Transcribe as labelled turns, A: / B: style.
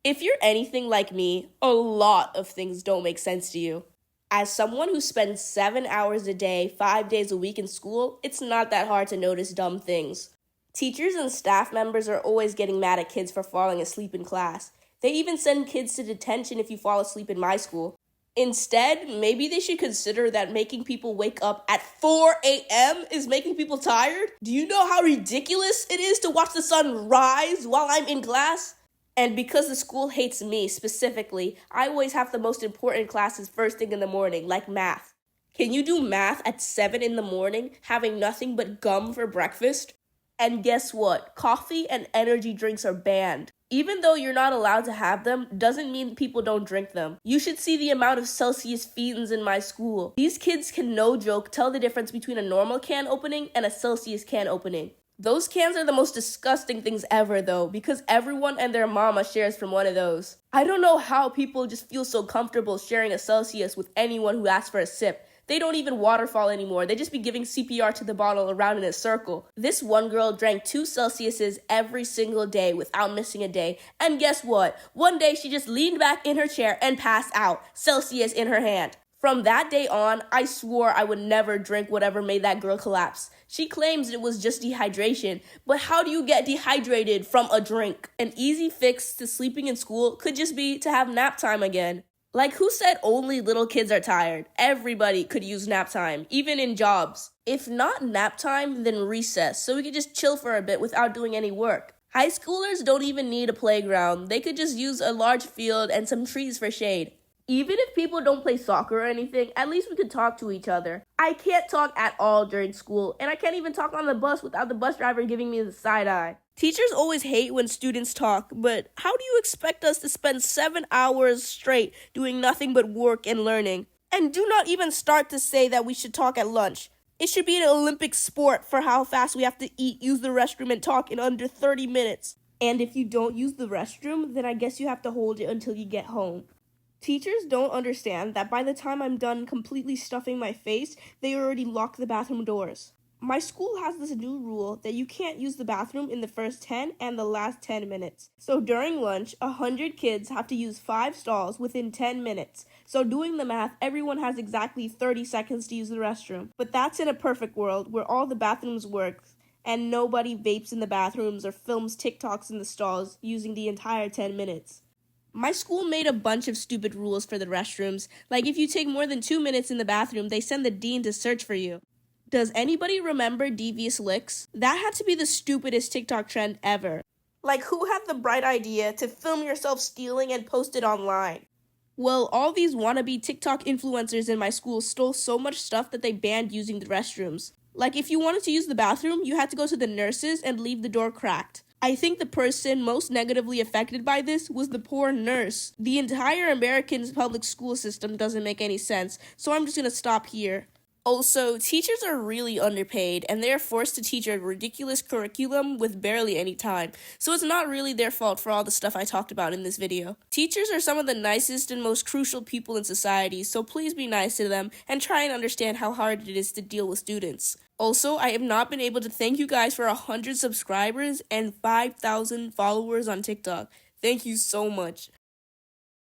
A: If you're anything like me, a lot of things don't make sense to you. As someone who spends 7 hours a day, 5 days a week in school, it's not that hard to notice dumb things. Teachers and staff members are always getting mad at kids for falling asleep in class. They even send kids to detention if you fall asleep in my school. Instead, maybe they should consider that making people wake up at 4 a.m. is making people tired. Do you know how ridiculous it is to watch the sun rise while I'm in class? And because the school hates me specifically, I always have the most important classes first thing in the morning, like math. Can you do math at 7 in the morning, having nothing but gum for breakfast? And guess what? Coffee and energy drinks are banned. Even though you're not allowed to have them, doesn't mean people don't drink them. You should see the amount of Celsius fiends in my school. These kids can, no joke, tell the difference between a normal can opening and a Celsius can opening. Those cans are the most disgusting things ever, though, because everyone and their mama shares from one of those. I don't know how people just feel so comfortable sharing a Celsius with anyone who asks for a sip. They don't even waterfall anymore. They just be giving CPR to the bottle around in a circle. This one girl drank 2 Celsiuses every single day without missing a day. And guess what? One day she just leaned back in her chair and passed out, Celsius in her hand. From that day on, I swore I would never drink whatever made that girl collapse. She claims it was just dehydration, but how do you get dehydrated from a drink? An easy fix to sleeping in school could just be to have nap time again. Like, who said only little kids are tired? Everybody could use nap time, even in jobs. If not nap time, then recess, so we could just chill for a bit without doing any work. High schoolers don't even need a playground. They could just use a large field and some trees for shade. Even if people don't play soccer or anything, at least we could talk to each other. I can't talk at all during school, and I can't even talk on the bus without the bus driver giving me the side eye. Teachers always hate when students talk, but how do you expect us to spend 7 hours straight doing nothing but work and learning? And do not even start to say that we should talk at lunch. It should be an Olympic sport for how fast we have to eat, use the restroom, and talk in under 30 minutes. And if you don't use the restroom, then I guess you have to hold it until you get home. Teachers don't understand that by the time I'm done completely stuffing my face, they already lock the bathroom doors. My school has this new rule that you can't use the bathroom in the first 10 and the last 10 minutes. So during lunch, 100 kids have to use 5 stalls within 10 minutes. So doing the math, everyone has exactly 30 seconds to use the restroom. But that's in a perfect world where all the bathrooms work and nobody vapes in the bathrooms or films TikToks in the stalls using the entire 10 minutes. My school made a bunch of stupid rules for the restrooms, like if you take more than 2 minutes in the bathroom, they send the dean to search for you. Does anybody remember devious licks? That had to be the stupidest TikTok trend ever. Like, who had the bright idea to film yourself stealing and post it online? Well, all these wannabe TikTok influencers in my school stole so much stuff that they banned using the restrooms. Like, if you wanted to use the bathroom, you had to go to the nurses and leave the door cracked. I think the person most negatively affected by this was the poor nurse. The entire American public school system doesn't make any sense, so I'm just gonna stop here. Also, teachers are really underpaid, and they are forced to teach a ridiculous curriculum with barely any time, so it's not really their fault for all the stuff I talked about in this video. Teachers are some of the nicest and most crucial people in society, so please be nice to them and try and understand how hard it is to deal with students. Also, I have not been able to thank you guys for 100 subscribers and 5,000 followers on TikTok. Thank you so much.